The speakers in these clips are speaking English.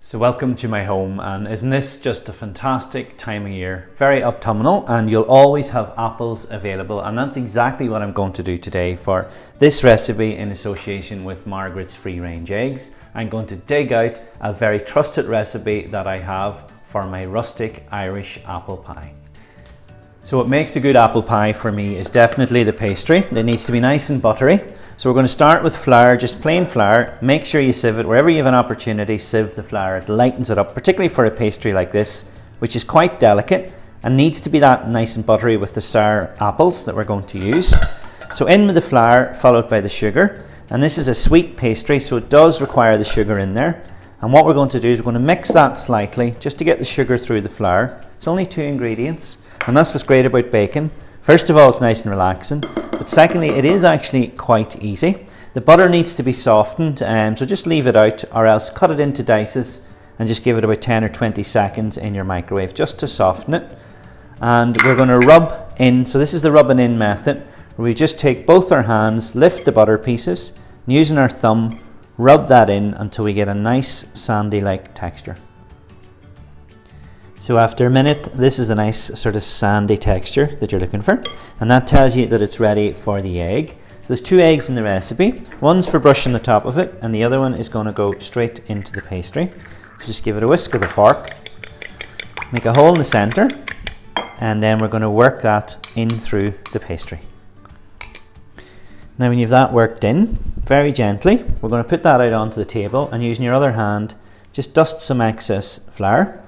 So welcome to my home, and isn't this just a fantastic time of year? Very autumnal, and you'll always have apples available, and that's exactly what I'm going to do today for this recipe in association with Margaret's free range eggs. I'm going to dig out a very trusted recipe that I have for my rustic Irish apple pie. So what makes a good apple pie for me is definitely the pastry. It needs to be nice and buttery. So we're going to start with flour, just plain flour. Make sure you sieve it. Wherever you have an opportunity, sieve the flour. It lightens it up, particularly for a pastry like this, which is quite delicate and needs to be that nice and buttery with the sour apples that we're going to use. So in with the flour, followed by the sugar. And this is a sweet pastry, so it does require the sugar in there. And what we're going to do is we're going to mix that slightly, just to get the sugar through the flour. It's only 2 ingredients, and that's what's great about baking. First of all, it's nice and relaxing, but secondly, it is actually quite easy. The butter needs to be softened, so just leave it out, or else cut it into dices and just give it about 10 or 20 seconds in your microwave just to soften it. And we're going to rub in, so this is the rubbing in method, where we just take both our hands, lift the butter pieces, and using our thumb, rub that in until we get a nice sandy-like texture. So after a minute, this is a nice sort of sandy texture that you're looking for, and that tells you that it's ready for the egg. So there's 2 eggs in the recipe. One's for brushing the top of it, and the other one is going to go straight into the pastry. So just give it a whisk with a fork, make a hole in the center, and then we're going to work that in through the pastry. Now when you've that worked in, very gently, we're going to put that out onto the table, and using your other hand, just dust some excess flour.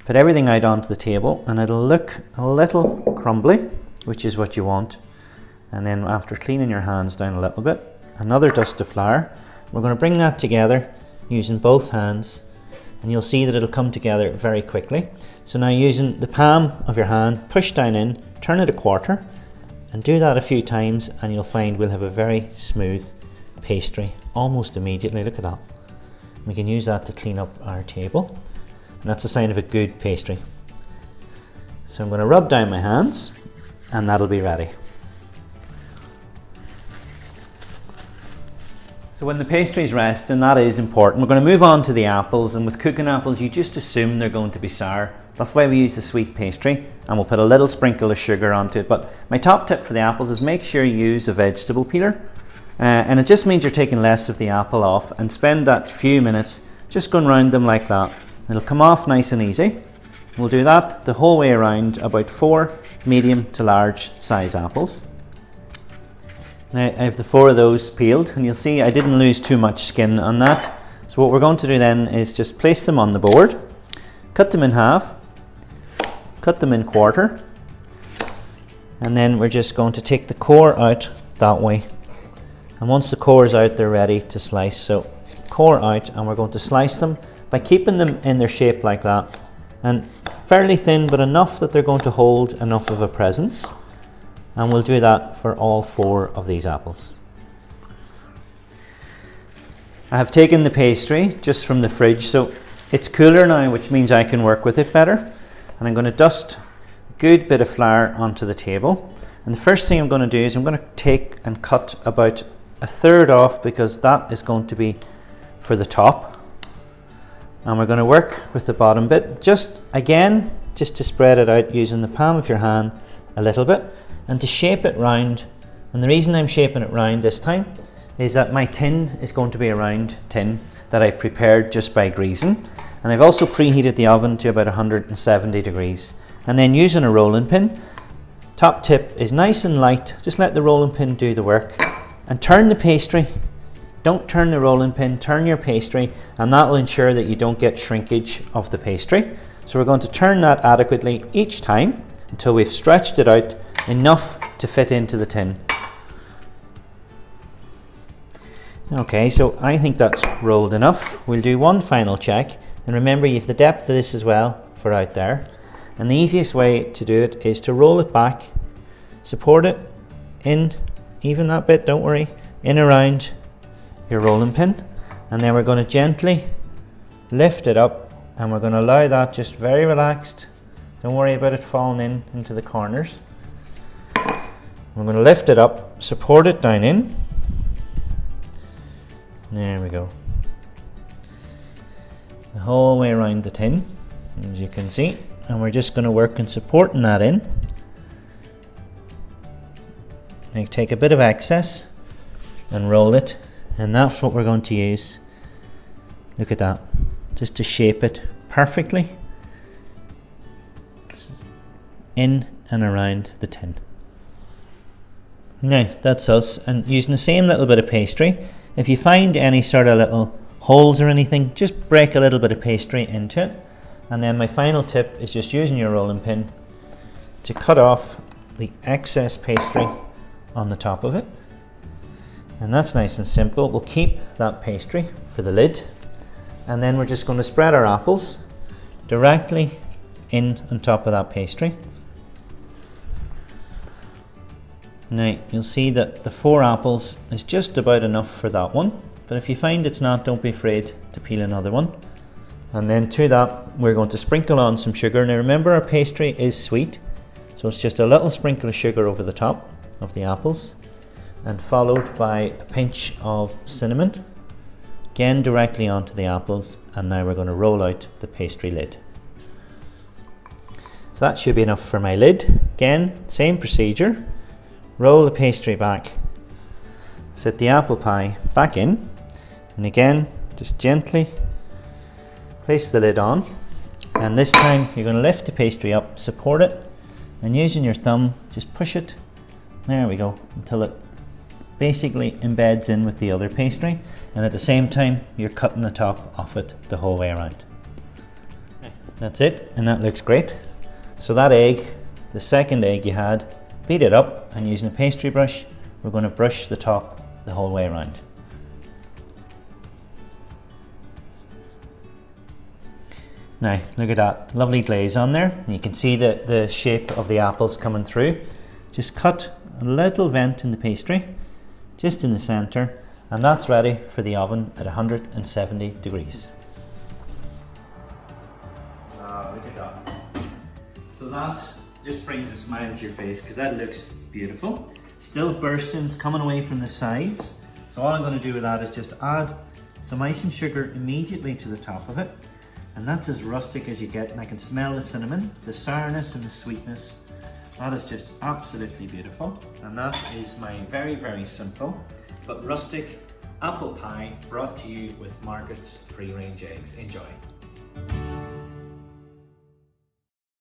Put everything out onto the table, and it'll look a little crumbly, which is what you want. And then after cleaning your hands down a little bit, another dust of flour. We're going to bring that together using both hands, and you'll see that it'll come together very quickly. So now using the palm of your hand, push down in, turn it a quarter, and do that a few times, and you'll find we'll have a very smooth pastry almost immediately. Look at that. We can use that to clean up our table. And that's a sign of a good pastry. So I'm going to rub down my hands, and that'll be ready. So when the pastry's resting, that is important. We're going to move on to the apples, and with cooking apples you just assume they're going to be sour. That's why we use the sweet pastry, and we'll put a little sprinkle of sugar onto it. But my top tip for the apples is make sure you use a vegetable peeler, and it just means you're taking less of the apple off, and spend that few minutes just going around them like that. It'll come off nice and easy. We'll do that the whole way around, about 4 medium to large size apples. Now I have the 4 of those peeled, and you'll see I didn't lose too much skin on that. So what we're going to do then is just place them on the board, cut them in half, cut them in quarter, and then we're just going to take the core out that way. And once the core is out, they're ready to slice. So core out, and we're going to slice them by keeping them in their shape like that, and fairly thin, but enough that they're going to hold enough of a presence. And we'll do that for all 4 of these apples. I have taken the pastry just from the fridge, so it's cooler now, which means I can work with it better. And I'm going to dust a good bit of flour onto the table. And the first thing I'm going to do is I'm going to take and cut about 1/3 off, because that is going to be for the top. And we're going to work with the bottom bit, just to spread it out using the palm of your hand a little bit, and to shape it round. And the reason I'm shaping it round this time is that my tin is going to be a round tin that I've prepared just by greasing, and I've also preheated the oven to about 170 degrees. And then using a rolling pin, top tip is nice and light, just let the rolling pin do the work, and turn the pastry. Don't turn the rolling pin, turn your pastry, and that will ensure that you don't get shrinkage of the pastry. So we're going to turn that adequately each time until we've stretched it out enough to fit into the tin. Okay, so I think that's rolled enough. We'll do one final check, and remember you have the depth of this as well for out there. And the easiest way to do it is to roll it back, support it in, even that bit, don't worry, in around your rolling pin, and then we're going to gently lift it up, and we're going to allow that just very relaxed. Don't worry about it falling into the corners. We're going to lift it up, support it down in. There we go. the whole way around the tin, as you can see, and we're just going to work on supporting that in. Now take a bit of excess and roll it, and that's what we're going to use. Look at that, just to shape it perfectly in and around the tin. Now that's us, and using the same little bit of pastry, if you find any sort of little holes or anything, just break a little bit of pastry into it. And then my final tip is just using your rolling pin to cut off the excess pastry on the top of it. And that's nice and simple. We'll keep that pastry for the lid, and then we're just going to spread our apples directly in on top of that pastry. Now you'll see that the 4 apples is just about enough for that one, but if you find it's not, don't be afraid to peel another one. And then to that we're going to sprinkle on some sugar. Now remember, our pastry is sweet, so it's just a little sprinkle of sugar over the top of the apples, and followed by a pinch of cinnamon, again directly onto the apples. And now we're going to roll out the pastry lid. So that should be enough for my lid. Again, same procedure. Roll the pastry back, set the apple pie back in, and again just gently place the lid on, and this time you're going to lift the pastry up, support it, and using your thumb just push it, there we go, until it basically embeds in with the other pastry, and at the same time you're cutting the top off it the whole way around. That's it, and that looks great. So that egg, the second egg you had, beat it up, and using a pastry brush we're going to brush the top the whole way around. Now look at that lovely glaze on there, and you can see the shape of the apples coming through. Just cut a little vent in the pastry just in the center, and that's ready for the oven at 170 degrees. Look at that. So that just brings a smile to your face, because that looks beautiful. Still burstings coming away from the sides. So all I'm going to do with that is just add some icing sugar immediately to the top of it, and that's as rustic as you get. And I can smell the cinnamon, the sourness and the sweetness. That is just absolutely beautiful. And that is my very, very simple but rustic apple pie, brought to you with Margaret's free range eggs. Enjoy.